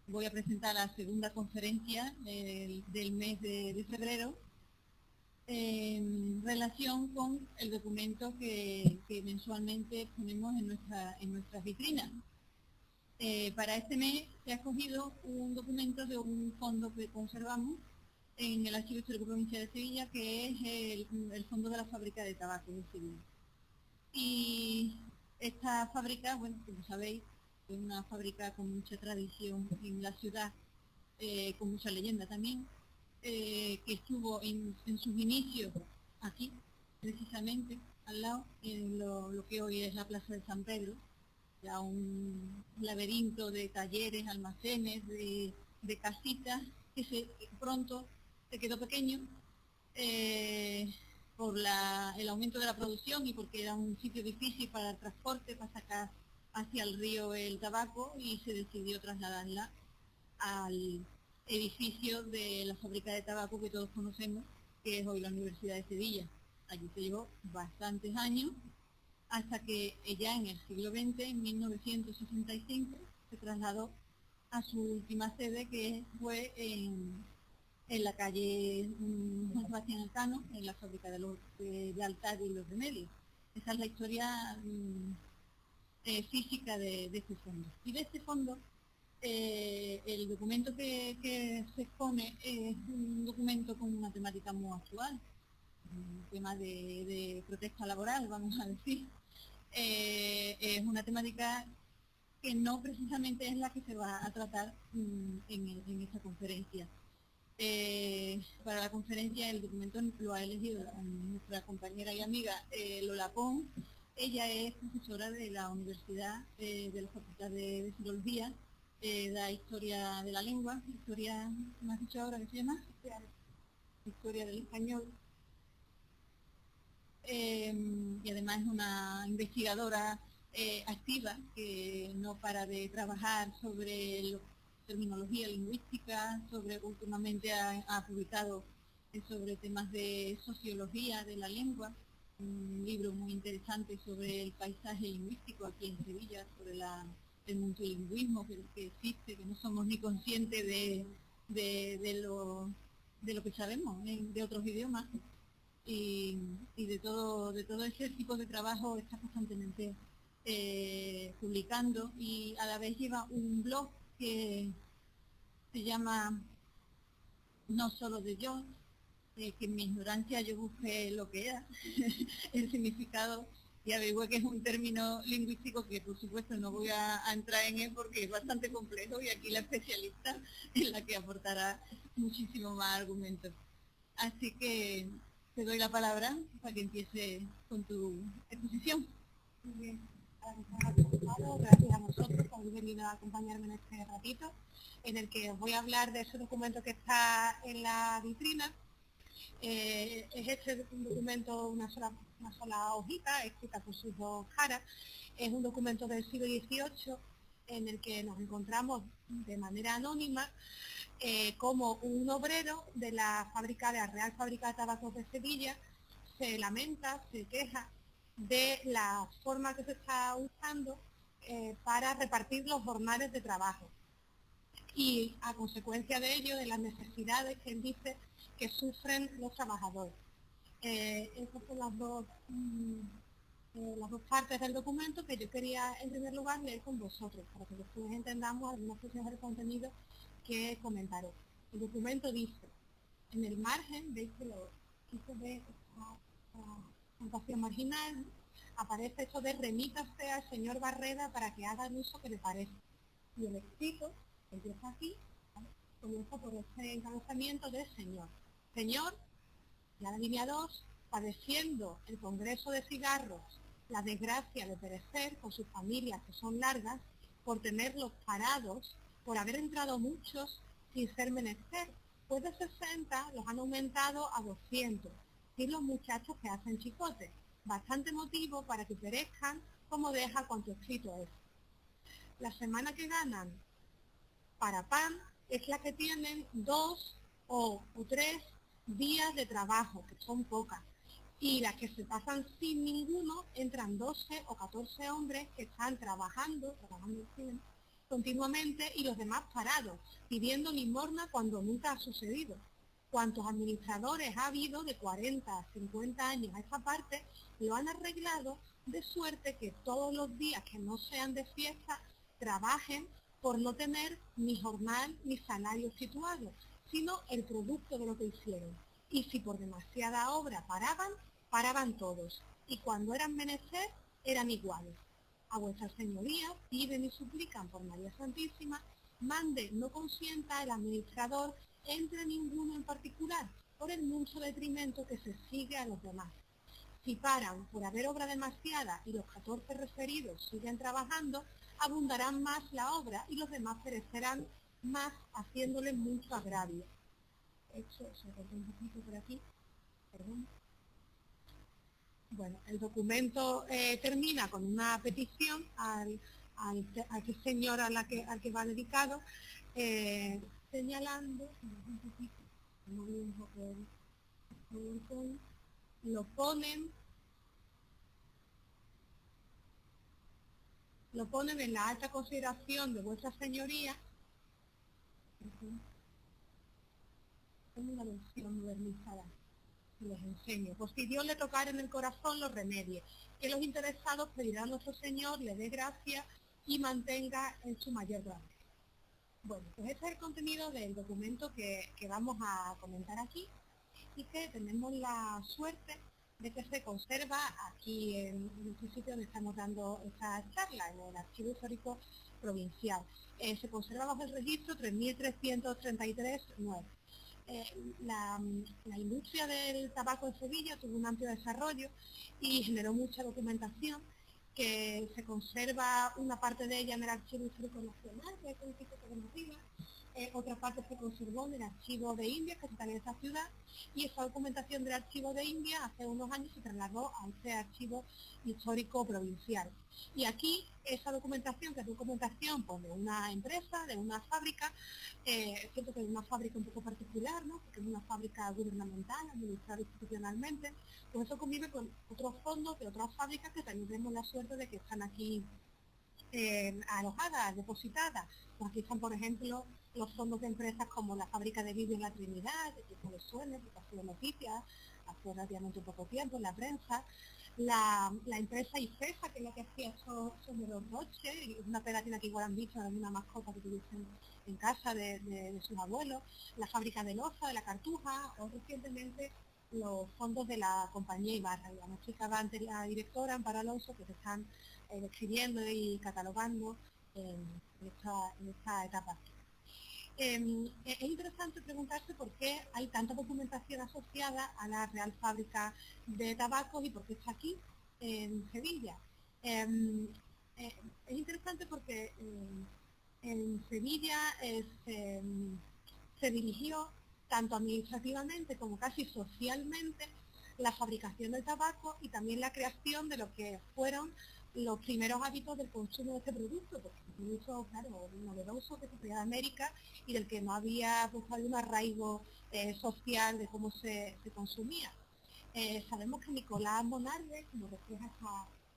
voy a presentar la segunda conferencia del mes de febrero en relación con el documento que mensualmente ponemos en nuestras vitrinas. Para este mes se ha escogido un documento de un fondo que conservamos en el Archivo Histórico Provincial de Sevilla, que es el fondo de la fábrica de tabaco de Sevilla. Y esta fábrica, bueno, como sabéis, es una fábrica con mucha tradición en la ciudad, con mucha leyenda también, que estuvo en sus inicios aquí, precisamente, al lado, en lo que hoy es la Plaza de San Pedro, ya un laberinto de talleres, almacenes, de casitas, que pronto se quedó pequeño por el aumento de la producción y porque era un sitio difícil para el transporte, para sacar hacia el río el tabaco, y se decidió trasladarla al edificio de la fábrica de tabaco que todos conocemos, que es hoy la Universidad de Sevilla. Allí se llevó bastantes años, hasta que ya en el siglo XX, en 1965, se trasladó a su última sede, que fue en la calle Juan Sebastián Elcano, en la fábrica de Altar y Los Remedios. Esa es la historia física de este fondo. Y de este fondo, el documento que se expone es un documento con una temática muy actual, un tema de protesta laboral, vamos a decir. Es una temática que no precisamente es la que se va a tratar en esta conferencia. Para la conferencia el documento lo ha elegido nuestra compañera y amiga Lola Pons. Ella es profesora de la Universidad de la Facultad de Filología, da historia de la lengua, historia, ¿me has dicho ahora que se llama? Historia del español. Y además es una investigadora activa que no para de trabajar sobre terminología lingüística, últimamente ha publicado sobre temas de sociología de la lengua, un libro muy interesante sobre el paisaje lingüístico aquí en Sevilla, sobre el multilingüismo que existe, que no somos ni conscientes de lo que sabemos de otros idiomas. Y de todo ese tipo de trabajo está constantemente publicando, y a la vez lleva un blog que se llama No Solo de Yo, que en mi ignorancia yo busqué lo que era el significado y averigué que es un término lingüístico que por supuesto no voy a entrar en él porque es bastante complejo, y aquí la especialista es la que aportará muchísimo más argumentos. Así que te doy la palabra para que empiece con tu exposición. Muy bien, gracias a vosotros por haber venido a acompañarme en este ratito, en el que os voy a hablar de ese documento que está en la vitrina. Es este documento una sola hojita, escrita por sus dos caras. Es un documento del siglo XVIII en el que nos encontramos de manera anónima como un obrero de la Real Fábrica de Tabacos de Sevilla se lamenta, se queja de la forma que se está usando para repartir los jornales de trabajo, y a consecuencia de ello, de las necesidades que él dice que sufren los trabajadores. Esas son las dos partes del documento que yo quería en primer lugar leer con vosotros, para que después entendamos algunas cuestiones del contenido que comentaré. El documento dice, en el margen, veis que lo quise ver esta puntuación marginal, aparece esto de remítase al señor Barreda para que haga el uso que le parece. Y el escrito empieza aquí, ¿vale? Comienza por este encabezamiento de señor. Señor, ya la línea 2, padeciendo el Congreso de Cigarros la desgracia de perecer con sus familias que son largas, por tenerlos parados, por haber entrado muchos sin ser menester, pues de 60 los han aumentado a 200, y los muchachos que hacen chicote, bastante motivo para que perezcan como deja cuanto escrito es. La semana que ganan para pan es la que tienen 2 o 3 días de trabajo, que son pocas, y las que se pasan sin ninguno entran 12 o 14 hombres que están trabajando bien, continuamente y los demás parados, pidiendo limosna cuando nunca ha sucedido. Cuantos administradores ha habido de 40 a 50 años a esta parte, lo han arreglado de suerte que todos los días que no sean de fiesta trabajen por no tener ni jornal ni salario situado, sino el producto de lo que hicieron. Y si por demasiada obra paraban todos, y cuando eran menester, eran iguales. A vuestras señorías piden y suplican por María Santísima, mande, no consienta el administrador entre ninguno en particular, por el mucho detrimento que se sigue a los demás. Si paran por haber obra demasiada y los 14 referidos siguen trabajando, abundarán más la obra y los demás perecerán más, haciéndoles mucho agravio. Hecho, se cortó un poquito por aquí, perdón. Bueno, el documento termina con una petición al señor al que va dedicado, señalando, un poquito, lo ponen en la alta consideración de vuestra señoría, en una versión modernizada. Les enseño, pues si Dios le tocara en el corazón los remedie, que los interesados pedirán a nuestro Señor, le dé gracia y mantenga en su mayor grandeza. Bueno, pues este es el contenido del documento que vamos a comentar aquí y que tenemos la suerte de que se conserva aquí en este sitio donde estamos dando esta charla, en el Archivo Histórico Provincial. Se conserva bajo el registro 3333-9. La industria del tabaco en Sevilla tuvo un amplio desarrollo y generó mucha documentación que se conserva una parte de ella en el Archivo Histórico Nacional, que es el sitio que vemos arriba, otra parte se conservó en el Archivo de Indias, que está en esta ciudad, y esa documentación del Archivo de Indias hace unos años se trasladó a este Archivo Histórico Provincial. Y aquí esa documentación, que es documentación pues, de una empresa, de una fábrica, siento que es una fábrica un poco particular, ¿no? Porque es una fábrica gubernamental, administrada institucionalmente, pues eso convive con otros fondos de otras fábricas que también tenemos la suerte de que están aquí alojadas, depositadas. Pues aquí están, por ejemplo, los fondos de empresas como la fábrica de vidrio en la Trinidad, que les suene, porque ha sido noticia hace relativamente poco tiempo en la prensa. La empresa IFESA, que es la que hacía esos roches, una pegatina que igual han visto de una mascota que tuviesen en casa de sus abuelos, la fábrica de loza, de la Cartuja, o recientemente los fondos de la compañía Ibarra. Ya me explicaba antes la directora, Amparo Alonso, que se están describiendo y catalogando en esta etapa. Es interesante preguntarse por qué hay tanta documentación asociada a la Real Fábrica de Tabacos y por qué está aquí, en Sevilla. Es interesante porque en Sevilla se dirigió tanto administrativamente como casi socialmente la fabricación del tabaco y también la creación de lo que fueron los primeros hábitos del consumo de este producto, porque es un uso, claro, novedoso que se traía de América y del que no había pues, algún arraigo social de cómo se consumía. Sabemos que Nicolás Monardes, como refleja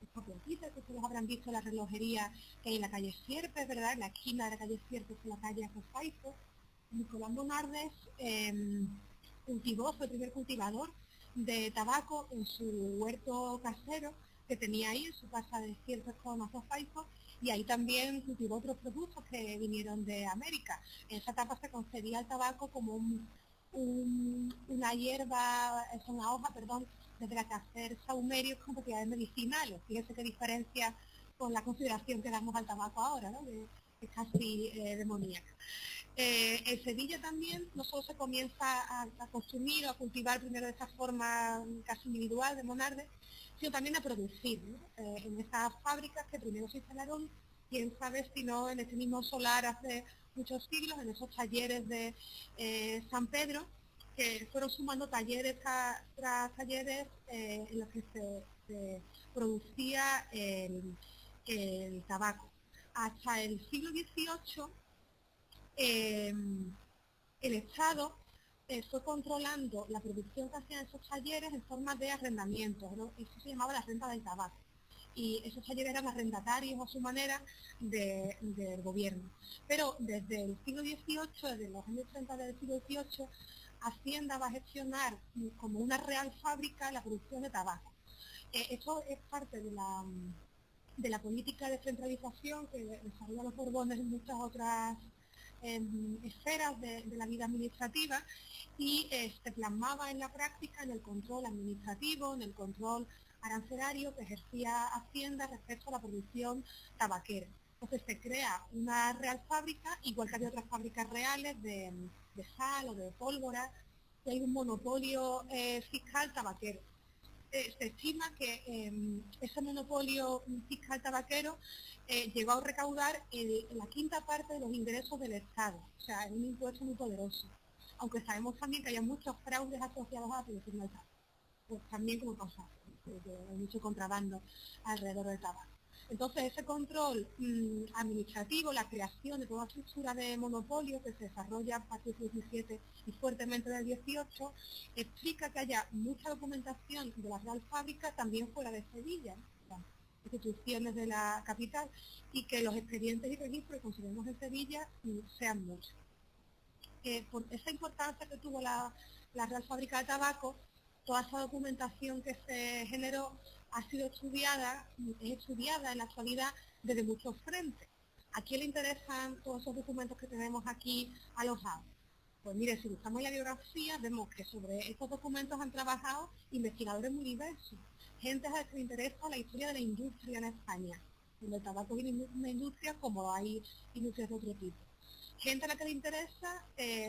esta plantita que ustedes habrán visto en la relojería que hay en la calle Sierpes, ¿verdad? En la esquina de la calle Sierpes y la calle Acosaizo, Nicolás Monardes fue el primer cultivador de tabaco en su huerto casero que tenía ahí en su casa de Sierpes con Acosaizo, y ahí también cultivó otros productos que vinieron de América. En esa etapa se concebía el tabaco como una hierba, es una hoja, perdón, desde la que hacer sahumerios con propiedades medicinales. Fíjense qué diferencia con la consideración que damos al tabaco ahora, ¿no? Que es casi demoníaca. En Sevilla también no solo se comienza a consumir o a cultivar primero de esta forma casi individual de Monardes, sino también a producir, ¿no? En estas fábricas que primero se instalaron, quién sabe si no en este mismo solar hace muchos siglos, en esos talleres de San Pedro, que fueron sumando talleres tras talleres en los que se producía el tabaco. Hasta el siglo XVIII el Estado fue controlando la producción que hacían esos talleres en forma de arrendamientos, ¿no? Eso se llamaba la renta del tabaco. y esos talleres eran arrendatarios a su manera del gobierno. Pero desde el siglo XVIII, desde los años 30 del siglo XVIII, Hacienda va a gestionar como una real fábrica la producción de tabaco. Esto es parte de la política de centralización que desarrollan los Borbones en muchas otras esferas de la vida administrativa y se plasmaba en la práctica en el control administrativo, en el control arancelario que ejercía Hacienda respecto a la producción tabaquera. Entonces se crea una real fábrica, igual que había otras fábricas reales de sal o de pólvora, y hay un monopolio fiscal tabaquero. Se estima que ese monopolio fiscal tabaquero llegó a recaudar la quinta parte de los ingresos del Estado, o sea, es un impuesto muy poderoso. Aunque sabemos también que hay muchos fraudes asociados a la producción del tabaco, pues también como pasa, hay mucho contrabando alrededor del tabaco. Entonces, ese control administrativo, la creación de toda estructura de monopolio que se desarrolla a partir del 17 y fuertemente del 18, explica que haya mucha documentación de la Real Fábrica también fuera de Sevilla, las instituciones de la capital, y que los expedientes y registros que consideramos en Sevilla sean muchos. Por esa importancia que tuvo la Real Fábrica de Tabaco, toda esa documentación que se generó ha sido estudiada, es estudiada en la actualidad desde muchos frentes. ¿A quién le interesan todos esos documentos que tenemos aquí alojados? Pues mire, si buscamos la biografía, vemos que sobre estos documentos han trabajado investigadores muy diversos. Gente a la que le interesa la historia de la industria en España. En el tabaco es una industria como hay industrias de otro tipo. Gente a la que le interesa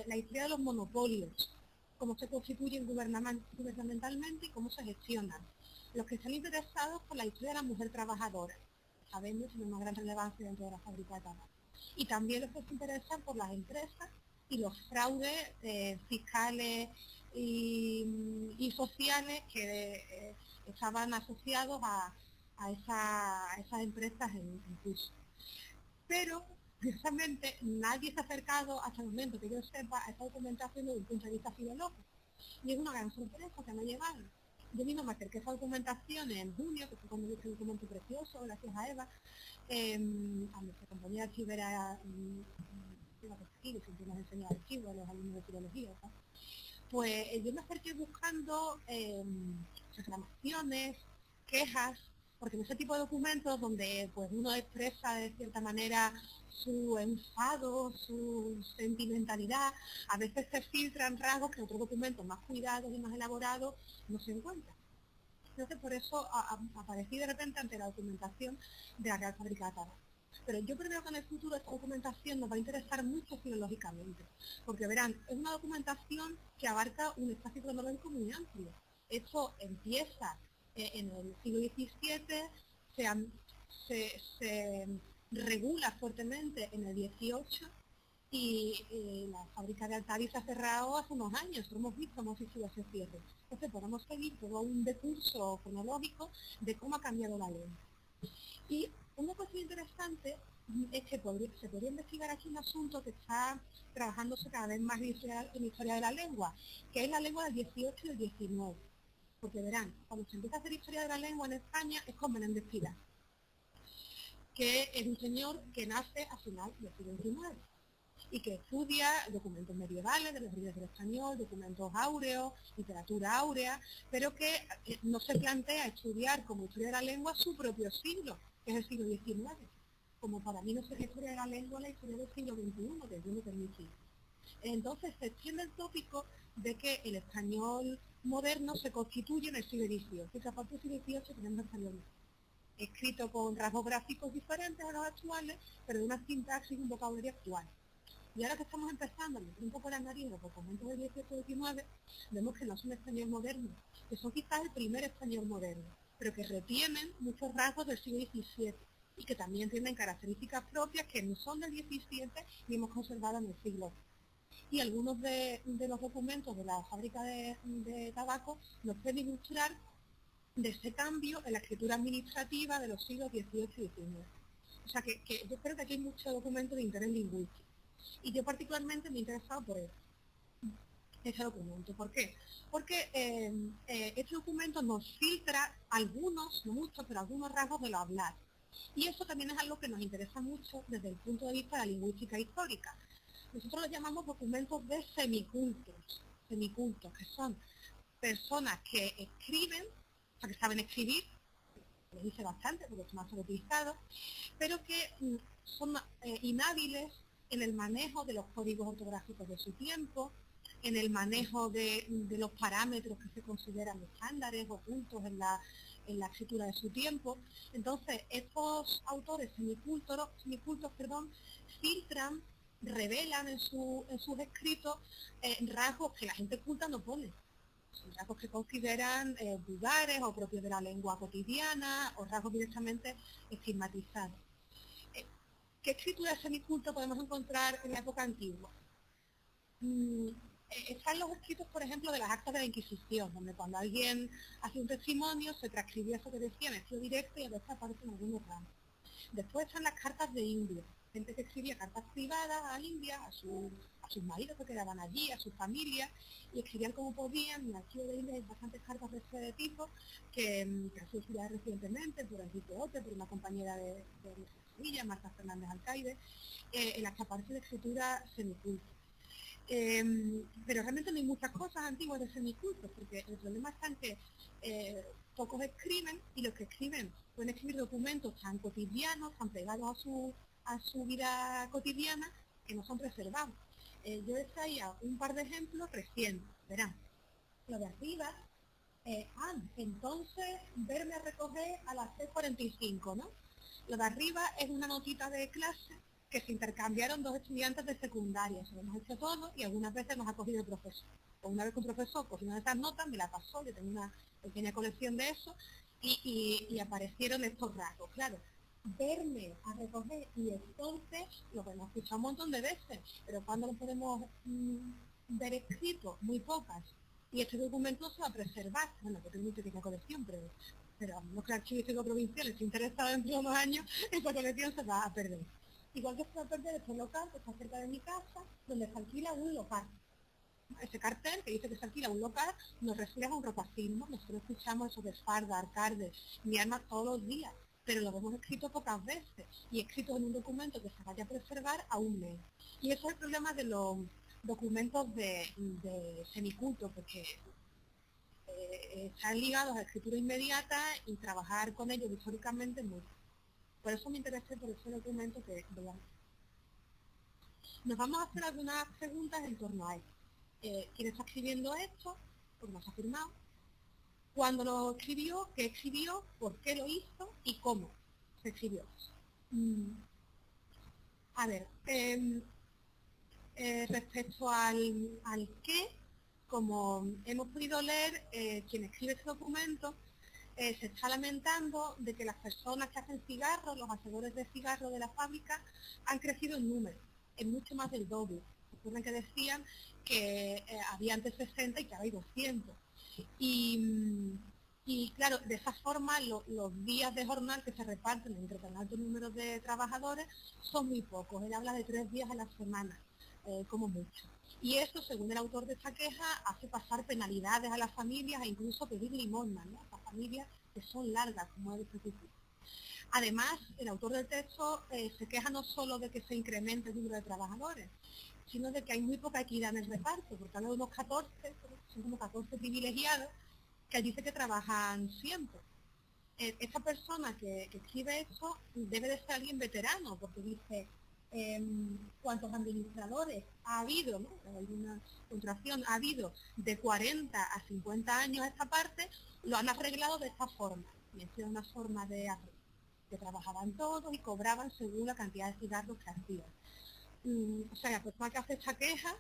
la historia de los monopolios, cómo se constituyen gubernamentalmente y cómo se gestionan. Los que están interesados por la historia de la mujer trabajadora, sabemos que tiene una gran relevancia dentro de la fábrica de tabaco. Y también los que se interesan por las empresas y los fraudes fiscales y sociales que estaban asociados a esas empresas en curso. Pero, precisamente, nadie se ha acercado hasta el momento que yo sepa a esa documentación desde un punto de vista filológico. Y es una gran sorpresa que me ha llevado. Yo mismo me acerqué a esa documentación en junio, que fue cuando vi este documento precioso, gracias a Eva, a nuestra compañera archivera, que siempre nos enseña archivos a los alumnos de filología, ¿no? Pues yo me acerqué buscando reclamaciones, quejas, porque en ese tipo de documentos donde pues uno expresa de cierta manera su enfado, su sentimentalidad, a veces se filtran rasgos que en otros documentos más cuidados y más elaborados no se encuentran. Entonces por eso aparecí de repente ante la documentación de la Real Fábrica de Tabaco. Pero yo creo que en el futuro esta documentación nos va a interesar mucho filológicamente, porque verán, es una documentación que abarca un espacio cronológico muy amplio. Esto empieza en el siglo XVII, se regula fuertemente en el XVIII y la fábrica de Altavi se ha cerrado hace unos años, lo hemos visto, hemos visto ese cierre. Entonces podemos seguir todo un decurso cronológico de cómo ha cambiado la ley. Y una cosa interesante es que se podría investigar aquí un asunto que está trabajándose cada vez más en historia de la lengua, que es la lengua del 18 y del 19. Porque verán, cuando se empieza a hacer historia de la lengua en España es con Menéndez Pidal, que es un señor que nace a final del siglo XIX y que estudia documentos medievales de los reyes del español, documentos áureos, literatura áurea, pero que no se plantea estudiar como historia de la lengua su propio siglo, que es el siglo XIX. Como para mí no es la historia de la lengua, la historia del siglo XXI, que Dios me permite. Entonces se extiende el tópico de que el español moderno se constituye en el siglo XVIII. Que a partir del siglo XVIII tenemos el español escrito con rasgos gráficos diferentes a los actuales, pero de una sintaxis y un vocabulario actual. Y ahora que estamos empezando a meter un poco la nariz en los documentos del 18 y 19, vemos que no es un español moderno, que son quizás el primer español moderno, pero que retienen muchos rasgos del siglo XVII y que también tienen características propias que no son del XVII y hemos conservado en el siglo. Y algunos de los documentos de la fábrica de tabaco nos pueden ilustrar de ese cambio en la escritura administrativa de los siglos XVIII y XIX. O sea que yo creo que aquí hay mucho documento de interés lingüístico. Y yo particularmente me he interesado por eso. ese documento. ¿Por qué? Porque este documento nos filtra algunos, no muchos, pero algunos rasgos de lo hablado. Y eso también es algo que nos interesa mucho desde el punto de vista de la lingüística histórica. Nosotros los llamamos documentos de semicultos, que son personas que escriben, o sea, que saben escribir, les dice bastante porque es más utilizado, pero que son inhábiles en el manejo de los códigos ortográficos de su tiempo, en el manejo de los parámetros que se consideran estándares o puntos en la escritura de su tiempo. Entonces, estos autores semicultos, filtran, revelan en sus escritos rasgos que la gente culta no pone. Son rasgos que consideran vulgares o propios de la lengua cotidiana o rasgos directamente estigmatizados. ¿Qué escritura semiculta podemos encontrar en la época antigua? Están los escritos, por ejemplo, de las actas de la Inquisición, donde cuando alguien hace un testimonio se transcribía eso que decía en estilo directo y a veces aparece en algunos ramos. Después están las cartas de India, gente que escribía cartas privadas a India, a sus maridos que quedaban allí, a sus familias, y escribían como podían. En el archivo de India hay bastantes cartas de ese tipo que han sido estudiadas recientemente por Enrique Ote, por una compañera de Sevilla, Marta Fernández Alcaide, en las que aparece de escritura semiculta. Pero realmente no hay muchas cosas antiguas de semicultos, porque el problema está en que pocos escriben, y los que escriben pueden escribir documentos tan cotidianos, tan pegados a su vida cotidiana, que no son preservados. Yo les traía un par de ejemplos recientes, verán. Lo de arriba, entonces verme a recoger a las 6:45, ¿no? Lo de arriba es una notita de clase que se intercambiaron dos estudiantes de secundaria. Eso lo hemos hecho todo y algunas veces nos ha cogido el profesor. O una vez que un profesor cogió una de esas notas, me la pasó, yo tengo una pequeña colección de eso, y aparecieron estos rasgos. Claro, verme a recoger y entonces lo hemos escuchado un montón de veces, pero cuando lo podemos ver escrito, muy pocas. Y este documento se va a preservar, bueno, porque es muy pequeña colección, pero a lo que el Archivo Provincial les interesa dentro de unos años, esa colección se va a perder. Igual que se va a perder este local que está cerca de mi casa, donde se alquila un local. Ese cartel que dice que se alquila un local nos refleja un rotacismo. Nosotros escuchamos eso de Farda, Arcade, mi arma todos los días, pero lo hemos escrito pocas veces y escrito en un documento que se vaya a preservar aún menos. Y eso es el problema de los documentos de semiculto, porque están ligados a la escritura inmediata y trabajar con ellos históricamente muy. Por eso me interesé por ese documento que veamos. Nos vamos a hacer algunas preguntas en torno a esto. ¿Quién está escribiendo esto? Pues nos ha firmado. ¿Cuándo lo escribió? ¿Qué escribió? ¿Por qué lo hizo? ¿Y cómo se escribió eso? A ver, respecto al qué, como hemos podido leer, quien escribe este documento se está lamentando de que las personas que hacen cigarros, los hacedores de cigarros de la fábrica, han crecido en número, en mucho más del doble. Recuerden que decían que había antes 60 y que ahora hay 200. Y claro, de esa forma los días de jornal que se reparten entre tan altos números de trabajadores son muy pocos. Él habla de 3 días a la semana, como mucho. Y eso, según el autor de esta queja, hace pasar penalidades a las familias e incluso pedir limosna, ¿no? A familias que son largas, como él especifica. Además, el autor del texto se queja no solo de que se incremente el número de trabajadores, sino de que hay muy poca equidad en el reparto, porque habla de unos 14, son como 14 privilegiados, que dice que trabajan siempre. Esta persona que escribe esto debe de ser alguien veterano, porque dice cuántos administradores ha habido, ¿no? Hay una contracción, ha habido de 40 a 50 años esta parte, lo han arreglado de esta forma. Y esta era una forma de arreglo, que trabajaban todos y cobraban según la cantidad de cigarros que hacían. O sea, la persona que hace esta queja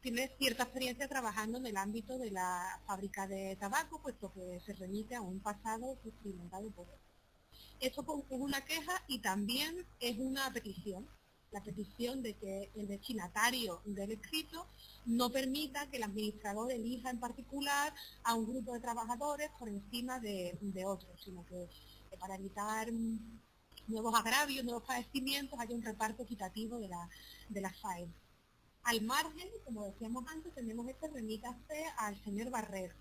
tiene cierta experiencia trabajando en el ámbito de la fábrica de tabaco, puesto que se remite a un pasado experimentado por él. Esto es una queja y también es una petición. La petición de que el destinatario del escrito no permita que el administrador elija en particular a un grupo de trabajadores por encima de otros, sino que para evitar nuevos agravios, nuevos padecimientos, haya un reparto equitativo de la faena. Al margen, como decíamos antes, tenemos este remítase al señor Barrero,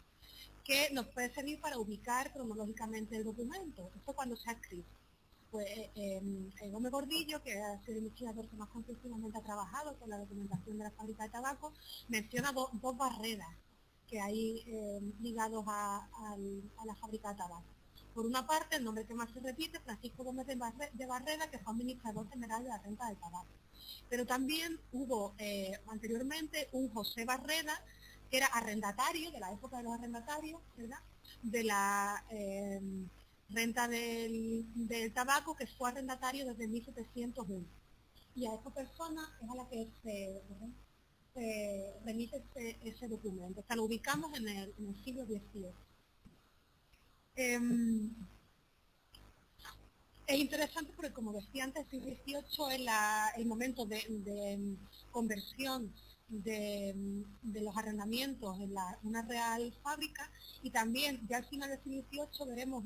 que nos puede servir para ubicar cronológicamente el documento. Esto cuando se ha escrito. Pues Gómez Gordillo, que ha sido el investigador que más constructivamente ha trabajado con la documentación de la fábrica de tabaco, menciona dos barreras que hay ligados a la fábrica de tabaco. Por una parte, el nombre que más se repite, Francisco Gómez de Barrera, que fue administrador general de la renta del tabaco. Pero también hubo anteriormente un José Barrera, que era arrendatario, de la época de los arrendatarios, ¿verdad? De la renta del tabaco, que fue arrendatario desde 1701. Y a esa persona es a la que se remite ese documento. O sea, lo ubicamos en el siglo XVIII. Es interesante porque, como decía antes, el siglo XVIII es el momento de conversión de los arrendamientos en una real fábrica, y también ya al final del siglo XVIII veremos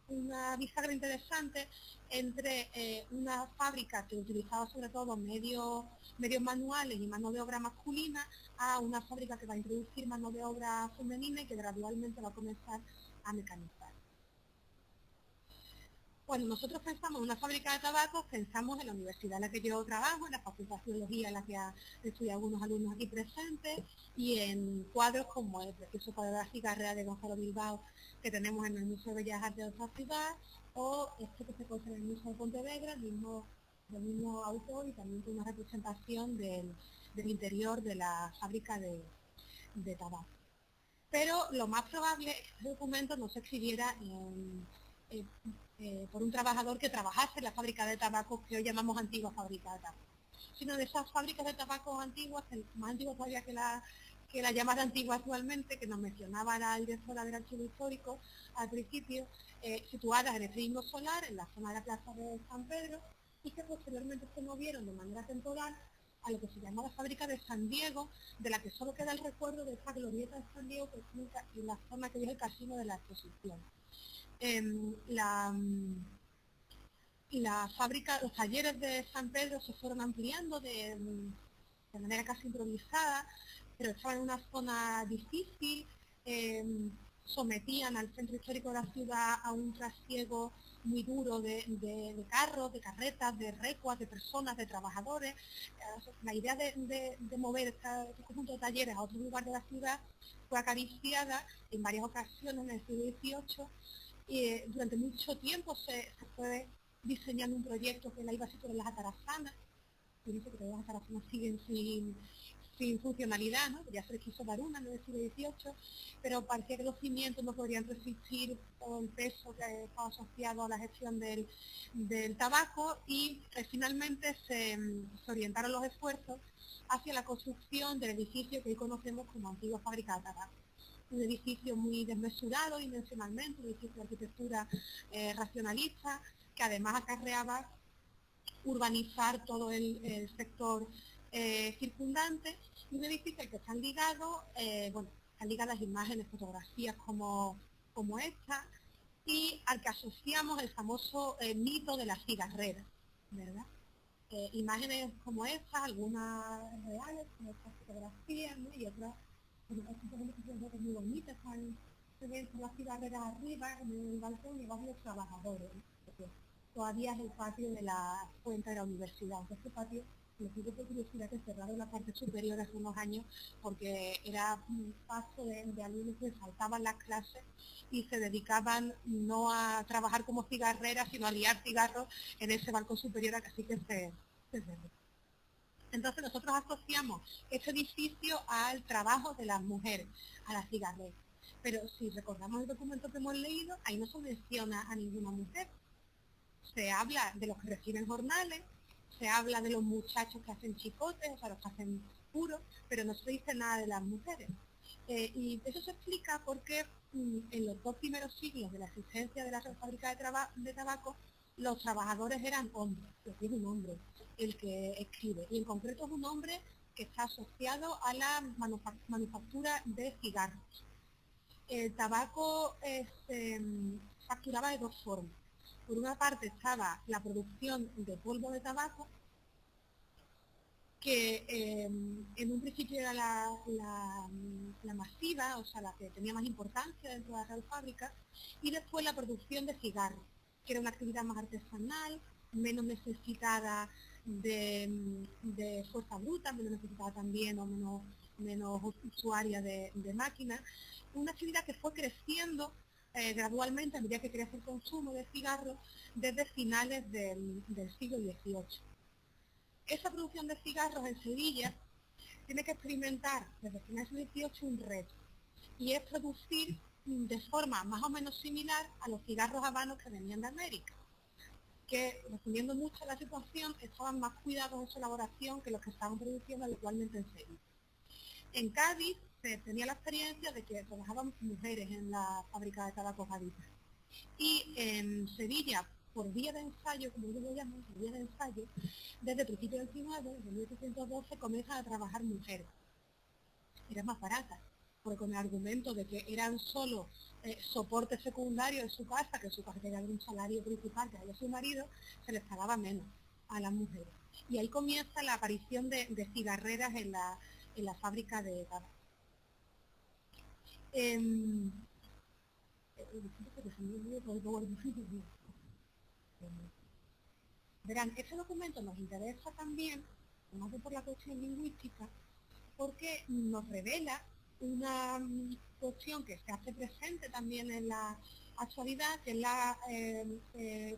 una bisagra interesante entre una fábrica que utilizaba sobre todo medios manuales y mano de obra masculina, a una fábrica que va a introducir mano de obra femenina y que gradualmente va a comenzar a mecanizar. Cuando nosotros pensamos en una fábrica de tabaco, pensamos en la universidad en la que yo trabajo, en la Facultad de Filología en la que han estudiado algunos alumnos aquí presentes, y en cuadros como el precioso cuadro de la cigarrera de Gonzalo Bilbao que tenemos en el Museo de Bellas Artes de nuestra ciudad, o este que se conserva en el Museo de Pontevedra, del mismo autor, y también con una representación del interior de la fábrica de tabaco. Pero lo más probable es que este documento no se escribiera por un trabajador que trabajase en la fábrica de tabaco que hoy llamamos antigua fábrica de tabaco, sino de esas fábricas de tabaco antiguas, más antiguas todavía que la llamada antigua actualmente, que nos mencionaba la directora del Archivo Histórico al principio, situadas en el Ringo Solar, en la zona de la Plaza de San Pedro, y que posteriormente se movieron de manera temporal a lo que se llamó la fábrica de San Diego, de la que solo queda el recuerdo de esta glorieta de San Diego, que es en la zona que es el casino de la exposición. La fábrica, los talleres de San Pedro se fueron ampliando de manera casi improvisada, pero estaban en una zona difícil, sometían al centro histórico de la ciudad a un trasiego muy duro de carros, de carretas, de recuas, de personas, de trabajadores. La idea de mover este conjunto de talleres a otro lugar de la ciudad fue acariciada en varias ocasiones en el siglo XVIII, y durante mucho tiempo se fue diseñando un proyecto que la iba a situar en las Atarazanas. Yo no sé, que las Atarazanas siguen sin funcionalidad, ¿no? Ya se les quiso dar una en el siglo XVIII, pero parecía que los cimientos no podrían resistir todo el peso que estaba asociado a la gestión del tabaco, y finalmente se orientaron los esfuerzos hacia la construcción del edificio que hoy conocemos como antigua fábrica de tabaco. Un edificio muy desmesurado dimensionalmente, un edificio de arquitectura racionalista, que además acarreaba urbanizar todo el sector circundante, y un edificio al que están ligados, están ligadas imágenes, fotografías como esta, y al que asociamos el famoso mito de las cigarreras, ¿verdad? Imágenes como estas, algunas reales, como estas fotografías, ¿no? Y otras, muy bonitas, se ven las cigarreras arriba, en el balcón, y abajo los trabajadores, ¿no? Todavía es el patio de la fuente de la universidad. Aunque este patio, les digo por curiosidad, que cerraron la parte superior hace unos años porque era un paso de alumnos que saltaban las clases y se dedicaban no a trabajar como cigarreras, sino a liar cigarros en ese balcón superior, así que se cerró. Entonces nosotros asociamos este edificio al trabajo de las mujeres, a las cigarreras. Pero si recordamos el documento que hemos leído, ahí no se menciona a ninguna mujer. Se habla de los que reciben jornales, se habla de los muchachos que hacen chicotes, o sea, los que hacen puros, pero no se dice nada de las mujeres. Y eso se explica porque en los 2 primeros siglos de la existencia de la fábrica de tabaco, los trabajadores eran hombres, lo que es un hombre el que escribe, y en concreto es un hombre que está asociado a la manufactura de cigarros. El tabaco se facturaba de 2 formas. Por una parte estaba la producción de polvo de tabaco, que en un principio era la masiva, o sea, la que tenía más importancia dentro de la Real Fábrica, y después la producción de cigarros, que era una actividad más artesanal, menos necesitada de fuerza bruta, menos necesitada también o menos usuaria de máquinas, una actividad que fue creciendo gradualmente a medida que crece el consumo de cigarros desde finales del siglo XVIII. Esa producción de cigarros en Sevilla tiene que experimentar desde finales del XVIII un reto, y es producir de forma más o menos similar a los cigarros habanos que venían de América, que, resumiendo mucho la situación, estaban más cuidados en su elaboración que los que estaban produciendo habitualmente en Sevilla. En Cádiz se tenía la experiencia de que trabajaban mujeres en la fábrica de tabaco Gadita. Y en Sevilla, por vía de ensayo, como yo lo llamo, por vía de ensayo, desde principios del 19, desde 1812, comienzan a trabajar mujeres. Eran más baratas, porque con el argumento de que eran solo soporte secundario en su casa, que en su casa tenía un salario principal, que era su marido, se les pagaba menos a las mujeres. Y ahí comienza la aparición de cigarreras en la fábrica de tabaco. Verán, este documento nos interesa también, además de por la cuestión lingüística, porque nos revela una cuestión que se hace presente también en la actualidad, que es la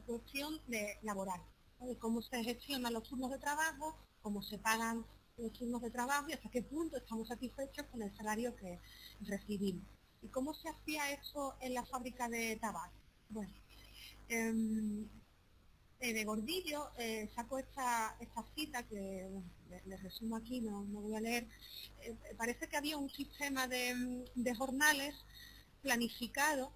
cuestión laboral, ¿no? De cómo se gestionan los turnos de trabajo, cómo se pagan los turnos de trabajo y hasta qué punto estamos satisfechos con el salario que recibimos. ¿Y cómo se hacía eso en la fábrica de tabaco? Bueno, de Gordillo saco esta cita que les resumo aquí, no voy a leer. Parece que había un sistema de jornales planificado,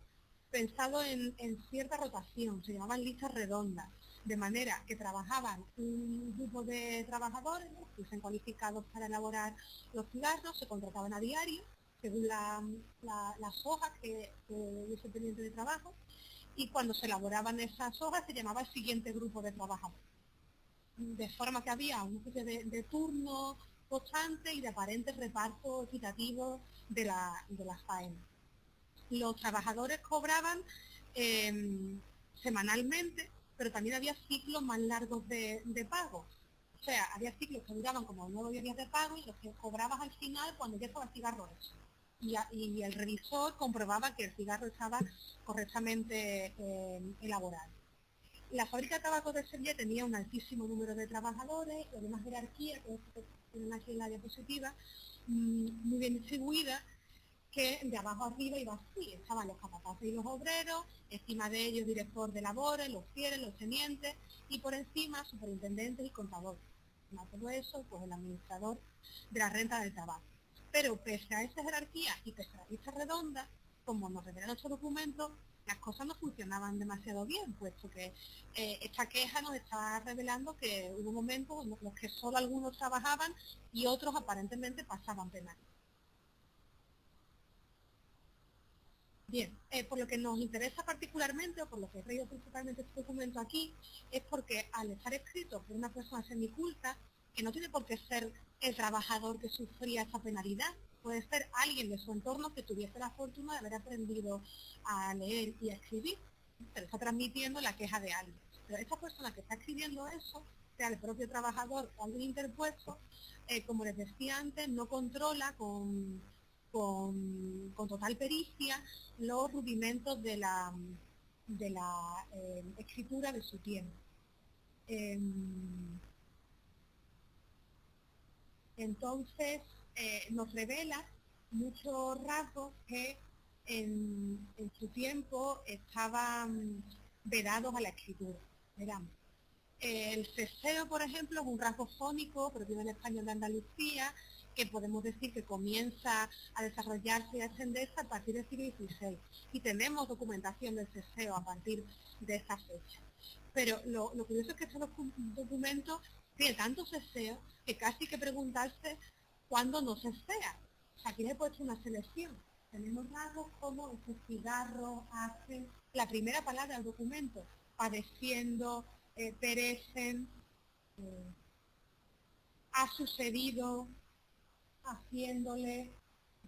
pensado en cierta rotación, se llamaban listas redondas, de manera que trabajaban un grupo de trabajadores, ¿no?, que estuviesen cualificados para elaborar los cigarros, se contrataban a diario, según las hojas que hubiese pendiente de trabajo, y cuando se elaboraban esas hojas se llamaba el siguiente grupo de trabajadores. De forma que había una especie de turno constante y de aparente reparto equitativo de la faena. Los trabajadores cobraban semanalmente, pero también había ciclos más largos de pago. O sea, había ciclos que duraban como 9 o 10 días de pago y los que cobrabas al final cuando ya estaba el cigarro hecho. Y el revisor comprobaba que el cigarro estaba correctamente elaborado. La fábrica de tabaco de Sevilla tenía un altísimo número de trabajadores y una jerarquía, que tienen aquí en la diapositiva, muy bien distribuida, que de abajo arriba iba así. Estaban los capataces y los obreros, encima de ellos director de labores, los fieles, los tenientes, y por encima superintendentes y contadores. Más todo eso, pues el administrador de la renta del tabaco. Pero pese a esa jerarquía y pese a la lista redonda, como nos revela nuestro documento, las cosas no funcionaban demasiado bien, puesto que esta queja nos está revelando que hubo momentos en los que solo algunos trabajaban y otros aparentemente pasaban penales. Bien, por lo que nos interesa particularmente, o por lo que he traído principalmente este documento aquí, es porque al estar escrito por una persona semiculta, que no tiene por qué ser el trabajador que sufría esa penalidad, puede ser alguien de su entorno que tuviese la fortuna de haber aprendido a leer y a escribir, pero está transmitiendo la queja de alguien. Pero esta persona que está escribiendo eso, sea el propio trabajador o alguien interpuesto, como les decía antes, no controla con total pericia los rudimentos de la escritura de su tiempo. Entonces, nos revela muchos rasgos que en su tiempo estaban vedados a la escritura. Veramos. El ceseo, por ejemplo, es un rasgo fónico propio del español de Andalucía, que podemos decir que comienza a desarrollarse y a extenderse a partir del siglo XVI. Y tenemos documentación del ceseo a partir de esa fecha. Pero lo curioso es que este documento tiene tanto ceseo que casi hay que preguntarse cuándo no cesea. O sea, aquí le he puesto una selección. Tenemos rasgos como este cigarro, hace la primera palabra del documento, padeciendo, perecen, ha sucedido, haciéndole,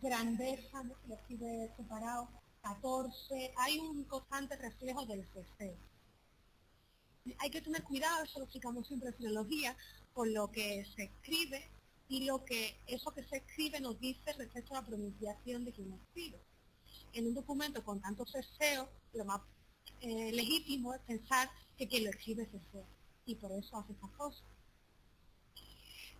grandeza, ¿no? Se lo escribe separado, 14, hay un constante reflejo del ceseo. Hay que tener cuidado, eso lo explicamos siempre en filología, con lo que se escribe y lo que eso que se escribe nos dice respecto a la pronunciación de quien escribe. En un documento con tanto ceseo, lo más legítimo es pensar que quien lo escribe es ceseo, y por eso hace estas cosas.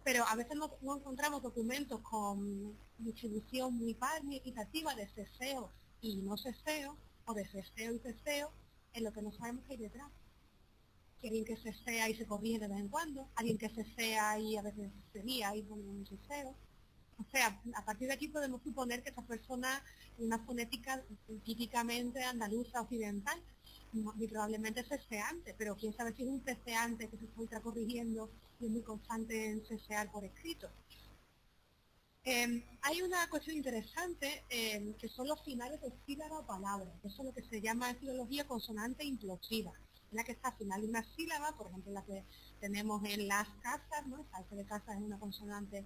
Pero a veces no encontramos documentos con distribución muy par, muy equitativa de ceseo y no ceseo, o de ceseo y ceseo, en lo que no sabemos qué hay detrás. Que alguien que cesea y se corrige de vez en cuando, alguien que cesea y a veces se lía y pone un ceseo. O sea, a partir de aquí podemos suponer que esta persona es una fonética típicamente andaluza occidental, muy probablemente ceseante, pero quién sabe si es un ceseante que se está ultracorrigiendo y es muy constante en cesear por escrito. Hay una cuestión interesante que son los finales de sílaba o palabra. Eso es lo que se llama en filología consonante implosiva. En la que está al final de una sílaba, por ejemplo la que tenemos en las casas, ¿no? Esta S de casa es una consonante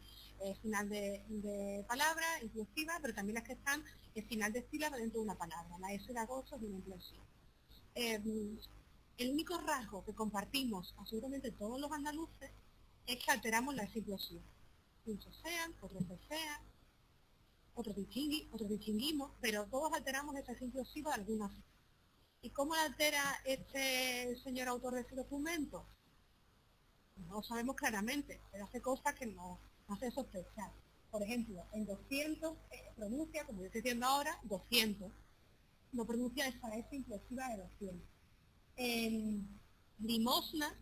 final de palabra, implosiva, pero también las que están en final de sílaba dentro de una palabra. La S de agosto es una implosiva. El único rasgo que compartimos absolutamente todos los andaluces es que alteramos la S implosiva. Muchos sean, otros desean, otros distinguimos, pero todos alteramos esa S implosiva de alguna forma. ¿Y cómo la altera este señor autor de este documento? No lo sabemos claramente, pero hace cosas que nos hace sospechar. Por ejemplo, en 200 pronuncia, como yo estoy diciendo ahora, 200. No pronuncia esa S implosiva de 200. En limosna,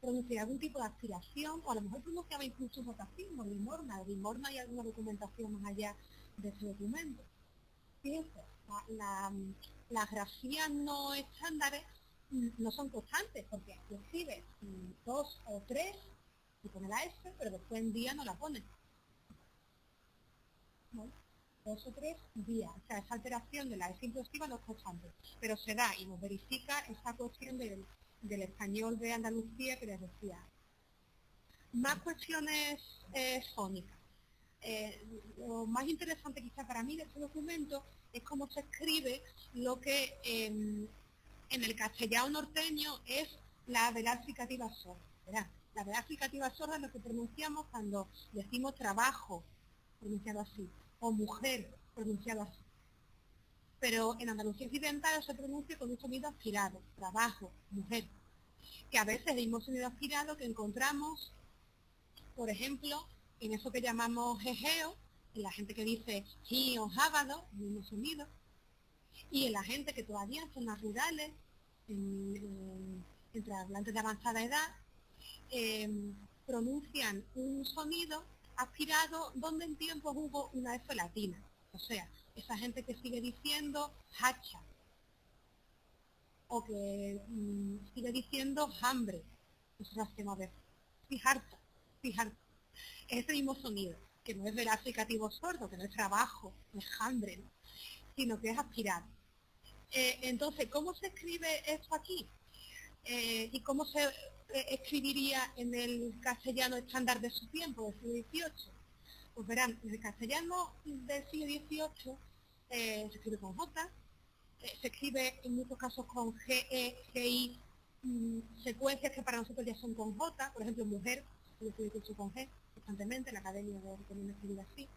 pronuncia algún tipo de aspiración, o a lo mejor pronunciaba incluso rotacismo, limorna hay alguna documentación más allá de ese documento. Fíjense, las grafías no estándares no son constantes, porque aquí escribe 2 o 3 y pone la S, pero después en día no la pone. ¿No? 2 o 3 días. O sea, esa alteración de la S implosiva no es constante, pero se da y nos verifica esa cuestión del español de Andalucía que les decía. Más cuestiones fónicas. Lo más interesante quizá para mí de este documento es cómo se escribe lo que en el castellano norteño es la velar fricativa sorda. ¿Verdad? La velar fricativa sorda es lo que pronunciamos cuando decimos trabajo, pronunciado así, o mujer, pronunciado así. Pero en Andalucía occidental se pronuncia con un sonido aspirado, trabajo, mujer, que a veces el mismo sonido aspirado que encontramos, por ejemplo, en eso que llamamos jejeo, en la gente que dice ji o jábado, el mismo sonido, y en la gente que todavía en zonas rurales, entre hablantes de avanzada edad, pronuncian un sonido aspirado donde en tiempos hubo una F latina. O sea, esa gente que sigue diciendo hacha, o que sigue diciendo hambre, nosotros hacemos a ver, fijarta. Ese mismo sonido, que no es velar fricativo sordo, que no es trabajo, no es hambre, ¿no? Sino que es aspirado. Entonces, ¿cómo se escribe esto aquí? ¿Y cómo se escribiría en el castellano estándar de su tiempo, del siglo XVIII? Pues verán, en el castellano del siglo XVIII se escribe con J, se escribe en muchos casos con GE, GI, secuencias que para nosotros ya son con J, por ejemplo, mujer, yo estoy escucho con G constantemente, en la academia de recomiendo escribir así.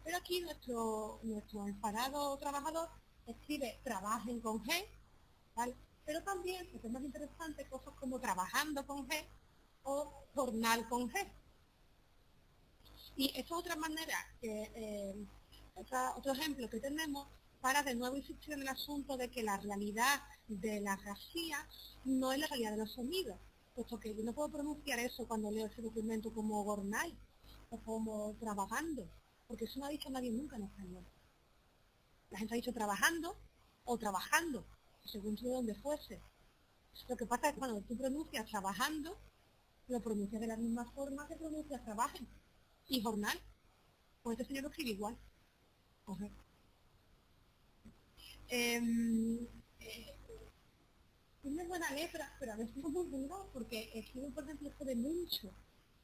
Pero aquí nuestro enfadado trabajador escribe trabajen con G, ¿vale? Pero también, lo que es más interesante, cosas como trabajando con G o jornal con G. Y esta es otra manera, otro ejemplo que tenemos para de nuevo insistir en el asunto de que la realidad de la grafía no es la realidad de los sonidos, puesto que yo no puedo pronunciar eso cuando leo ese documento como gornal o como trabajando, porque eso no ha dicho nadie nunca en español. La gente ha dicho trabajando o trabajando, según de donde fuese. Lo que pasa es que cuando tú pronuncias trabajando, lo pronuncias de la misma forma que pronuncias trabajen. Y jornal, pues este señor lo escribe igual. Okay. Tiene buena letra, pero a veces es muy duro porque escribe, por ejemplo, esto de mucho,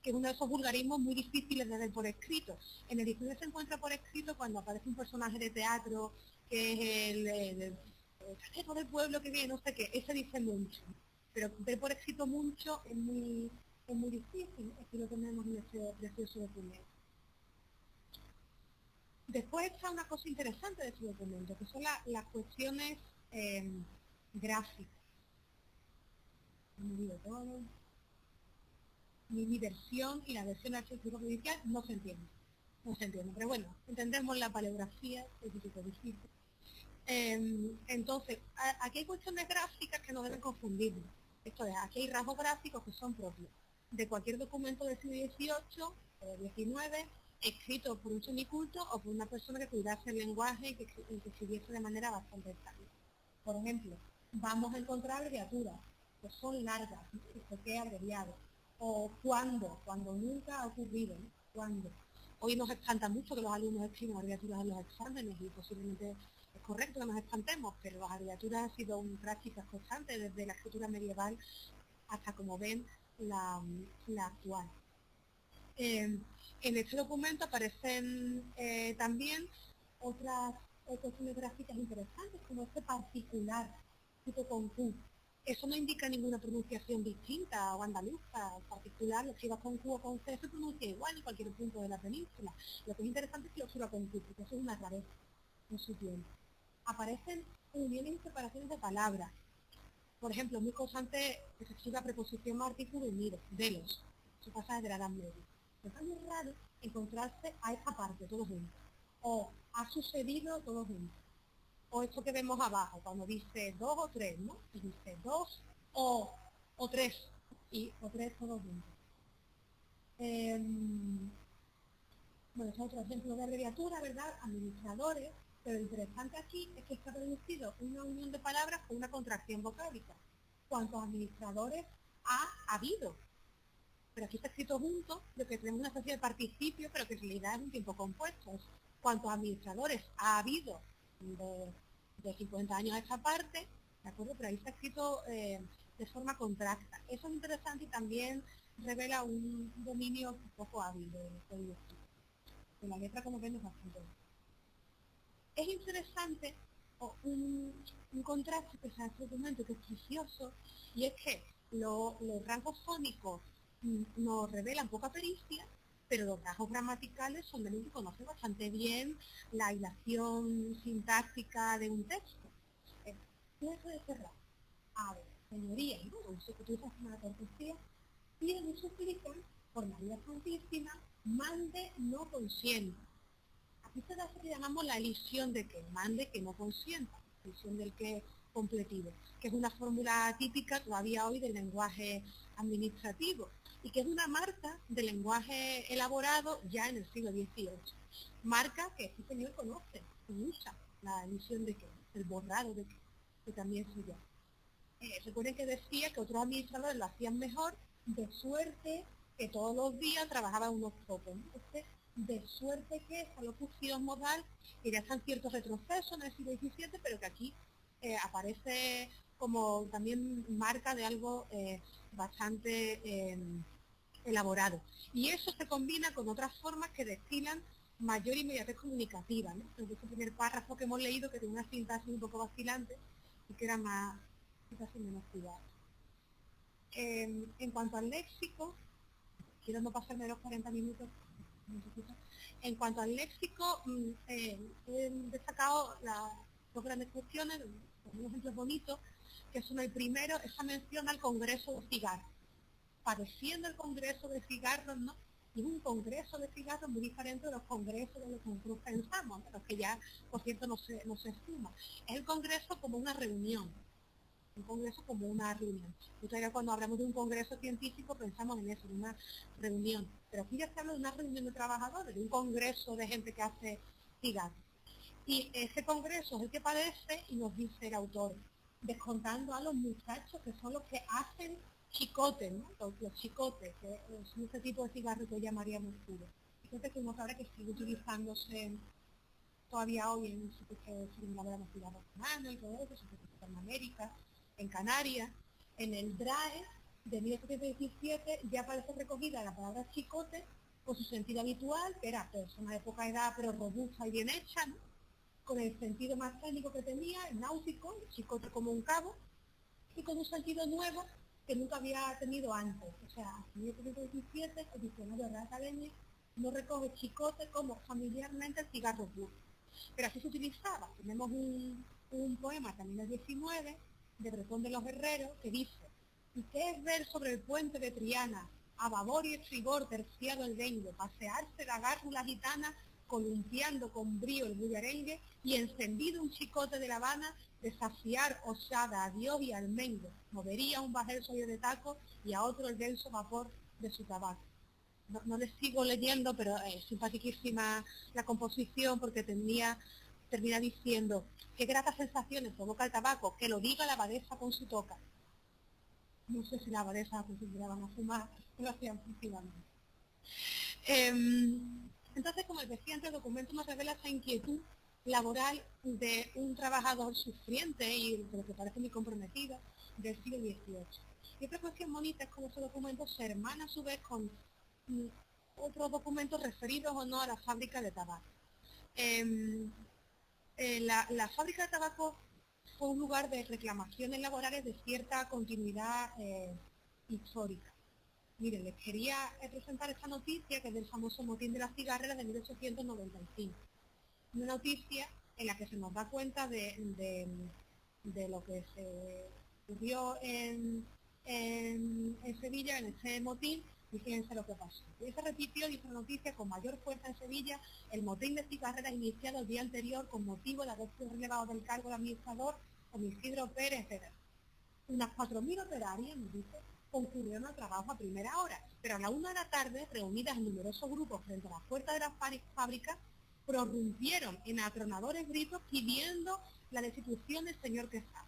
que es uno de esos vulgarismos muy difíciles de ver por escrito. En el diccionario se encuentra por escrito cuando aparece un personaje de teatro que es el cateto del pueblo que viene, no sé qué, ese dice mucho. Pero ver por escrito mucho es muy difícil, aquí lo tenemos en este precioso documento. Después está una cosa interesante de este documento, que son las cuestiones gráficas. Me digo todo. Mi versión y la versión archivo judicial no se entiende. No se entiende, pero bueno, entendemos la paleografía, es un poco difícil. Entonces, aquí hay cuestiones gráficas que no deben confundirnos. Esto es, aquí hay rasgos gráficos que son propios de cualquier documento del siglo XVIII o XIX, escrito por un semiculto o por una persona que cuidase el lenguaje y que escribiese de manera bastante estable. Por ejemplo, vamos a encontrar abreviaturas que son largas, porque es abreviado. O cuando nunca ha ocurrido, ¿no? Cuando. Hoy nos espanta mucho que los alumnos escriban abreviaturas en los exámenes y posiblemente es correcto que nos espantemos, pero las abreviaturas han sido una práctica constante desde la escritura medieval hasta, como ven, la actual. En este documento aparecen también otras cuestiones gráficas interesantes, como este particular, tipo con Q. Eso no indica ninguna pronunciación distinta o andaluza, particular, lo escribas con Q o con C, se pronuncia igual en cualquier punto de la península. Lo que es interesante es que lo escriba con Q, porque eso es una rareza en su tiempo. Aparecen uniones y separaciones de palabras. Por ejemplo, muy constante que se escriba preposición más artículo unido, de los. Eso pasa desde la Edad Media. Es muy raro encontrarse a esta parte, todos juntos. O ha sucedido todos juntos. O esto que vemos abajo, cuando dice dos o tres, ¿no? Y dice dos o tres. Y o tres todos juntos. Bueno, es otro ejemplo de abreviatura, ¿verdad? Administradores. Pero lo interesante aquí es que está producido una unión de palabras con una contracción vocálica. ¿Cuántos administradores ha habido? Pero aquí está escrito junto, lo que tenemos una especie de participio, pero que en realidad es un tiempo compuesto. Es cuántos administradores ha habido de 50 años a esta parte, ¿de acuerdo? Pero ahí está escrito de forma contracta. Eso es interesante y también revela un dominio poco hábil del código escrito. En la letra, como ven, es bastante bueno. Es interesante un contraste que se hace en este documento que es precioso, y es que los rasgos fónicos nos revelan poca pericia, pero los rasgos gramaticales son de los que conocen bastante bien la hilación sintáctica de un texto. ¿Qué es de cerrar? A ver, señorías, ¿no? Uso que tú una cortesía, piden y suplican por María Santísima, mande, no consienta. Aquí se da lo que llamamos la elisión de que mande, que no consienta, elisión del que completivo, que es una fórmula típica todavía hoy del lenguaje administrativo y que es una marca del lenguaje elaborado ya en el siglo XVIII. Marca que este señor conoce y usa la elisión de que, el borrado de que también se llama. Recuerden que decía que otros administradores lo hacían mejor, de suerte que todos los días trabajaban unos pocos, ¿no? De suerte que esa locución modal, que ya están ciertos retrocesos en el siglo XVII, pero que aquí aparece como también marca de algo bastante elaborado. Y eso se combina con otras formas que destilan mayor inmediatez comunicativa, ¿no? Entonces, este primer párrafo que hemos leído, que tiene una sintaxis un poco vacilante y que era más, quizás menos cuidado. En cuanto al léxico, quiero no pasarme los 40 minutos. En cuanto al léxico, he destacado dos grandes cuestiones, un ejemplo bonito, que son el primero, esa mención al Congreso de Cigarros. Pareciendo el Congreso de Cigarros, ¿no? Y es un Congreso de Cigarros muy diferente de los congresos de los que nosotros pensamos, pero que ya, por cierto, no se suma. Es el Congreso como una reunión. Un congreso como una reunión. Entonces, cuando hablamos de un congreso científico pensamos en eso, en una reunión. Pero aquí ya se habla de una reunión de trabajadores, de un congreso de gente que hace cigarros. Y ese congreso es el que padece, y nos dice el autor, descontando a los muchachos que son los que hacen chicotes, ¿no? Los chicotes, que son ese tipo de cigarros que llamaríamos puros. Chicotes que uno sabe que sigue utilizándose todavía hoy en sitios que se elaboran cigarros humanos y todo eso, en América, en Canarias, en el DRAE, de 1717 ya aparece recogida la palabra chicote con su sentido habitual, que era persona de poca edad pero robusta y bien hecha, ¿no? Con el sentido más técnico que tenía, el náutico, el chicote como un cabo, y con un sentido nuevo que nunca había tenido antes. O sea, en 1717 el diccionario de la Academia no recoge chicote como familiarmente el cigarro puro. Pero así se utilizaba. Tenemos un poema también del 19, de Bretón de los Herreros, que dice: ¿y qué es ver sobre el puente de Triana, a babor y estribor terciado el dengue, pasearse la gárrula gitana, columpiando con brío el bullerengue, y encendido un chicote de La Habana, desafiar osada a Dios y al mengo, movería un bajel sollo de taco y a otro el denso vapor de su tabaco? No les sigo leyendo, pero es simpaticísima la composición, porque termina diciendo: qué gratas sensaciones provoca el tabaco, que lo diga la abadesa con su toca. No sé si la abadesa acostumbraban a fumar, pero hacían furtivamente. Entonces, como les decía antes, el documento nos revela esa inquietud laboral de un trabajador sufriente y de lo que parece muy comprometido del siglo XVIII. Y otra cuestión bonita es cómo ese documento se hermana a su vez con otros documentos referidos o no a la fábrica de tabaco. La fábrica de tabaco fue un lugar de reclamaciones laborales de cierta continuidad histórica. Miren, les quería presentar esta noticia, que es del famoso motín de las cigarreras de 1895. Una noticia en la que se nos da cuenta de lo que se ocurrió en Sevilla, en ese motín, y fíjense lo que pasó. Y se repitió, dice la noticia, con mayor fuerza en Sevilla, el motín de cigarreras iniciado el día anterior con motivo de haber sido relevado del cargo de administrador con Isidro Pérez, etc. Unas 4.000 operarias, nos dice, concurrieron al trabajo a primera hora, pero a la 1 de la tarde, reunidas en numerosos grupos frente a las puertas de la fábrica, prorrumpieron en atronadores gritos pidiendo la destitución del señor Quesada.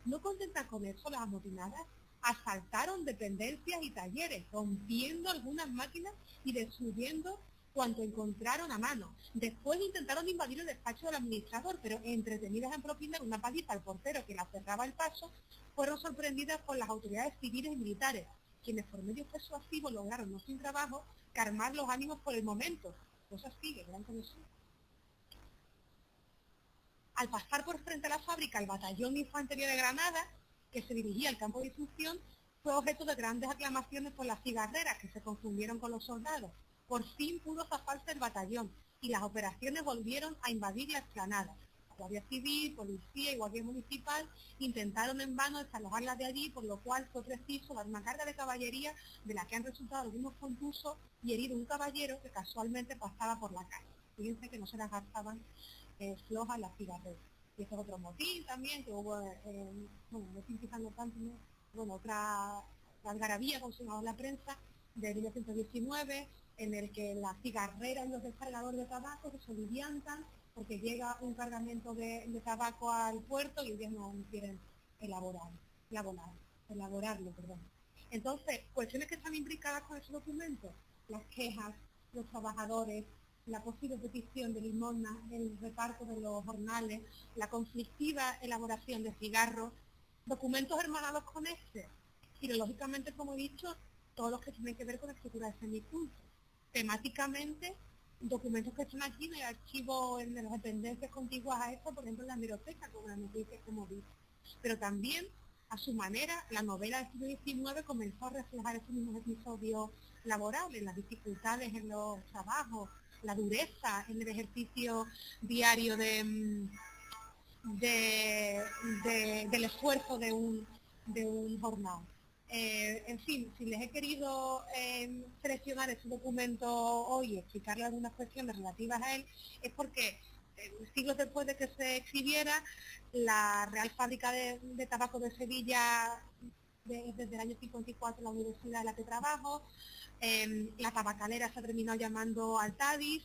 No contentas con eso, las amotinadas asaltaron dependencias y talleres, rompiendo algunas máquinas y destruyendo cuanto encontraron a mano. Después intentaron invadir el despacho del administrador, pero entretenidas en propinar una paliza al portero que la cerraba el paso, fueron sorprendidas por las autoridades civiles y militares, quienes por medios persuasivos lograron, no sin trabajo, calmar los ánimos por el momento. Cosas sigue, gran conocido. Al pasar por frente a la fábrica, el batallón de infantería de Granada, que se dirigía al campo de instrucción, fue objeto de grandes aclamaciones por las cigarreras, que se confundieron con los soldados. Por fin pudo zafarse el batallón y las operaciones volvieron a invadir la explanada. La Guardia Civil, Policía y Guardia Municipal intentaron en vano desalojarlas de allí, por lo cual fue preciso dar una carga de caballería, de la que han resultado algunos contusos y herido un caballero que casualmente pasaba por la calle. Fíjense que no se las gastaban flojas las cigarreras. Y ese es otro motín también, que hubo, bueno, no estoy fijando tanto, ¿no? Bueno, otra algarabía, como se llamaba en la prensa, de 1919, en el que las cigarreras y los descargadores de tabaco se soliviantan porque llega un cargamento de tabaco al puerto y ellos no quieren elaborarlo. Entonces, cuestiones que están imbricadas con ese documento: las quejas, los trabajadores, la posible petición de limosna, el reparto de los jornales, la conflictiva elaboración de cigarros, documentos hermanados con este. Filológicamente, como he dicho, todos los que tienen que ver con la escritura de semiculto. Temáticamente, documentos que están aquí en el archivo, en las dependencias contiguas a esto, por ejemplo en la biblioteca, con las noticias que hemos visto. Pero también, a su manera, la novela del siglo XIX comenzó a reflejar esos mismos episodios laborales, las dificultades en los trabajos, la dureza en el ejercicio diario del esfuerzo de un jornal. En fin, si les he querido seleccionar este documento hoy y explicarles algunas cuestiones relativas a él, es porque siglos después de que se exhibiera, la Real Fábrica de Tabaco de Sevilla, desde el año 54, la universidad en la que trabajo, la tabacalera se ha terminado llamando Altadis,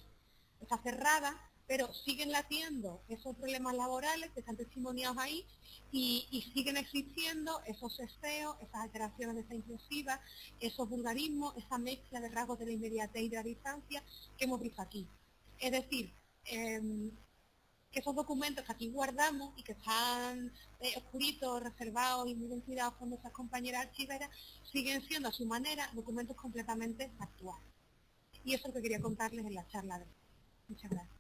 está cerrada, pero siguen latiendo esos problemas laborales que están testimoniados ahí y siguen existiendo esos esceos, esas alteraciones de esa inclusiva, esos vulgarismos, esa mezcla de rasgos de la inmediatez y de la distancia que hemos visto aquí. Es decir, que esos documentos que aquí guardamos y que están oscuritos, reservados y muy bien cuidados por nuestras compañeras archiveras, siguen siendo a su manera documentos completamente actuales. Y eso es lo que quería contarles en la charla de hoy. Muchas gracias.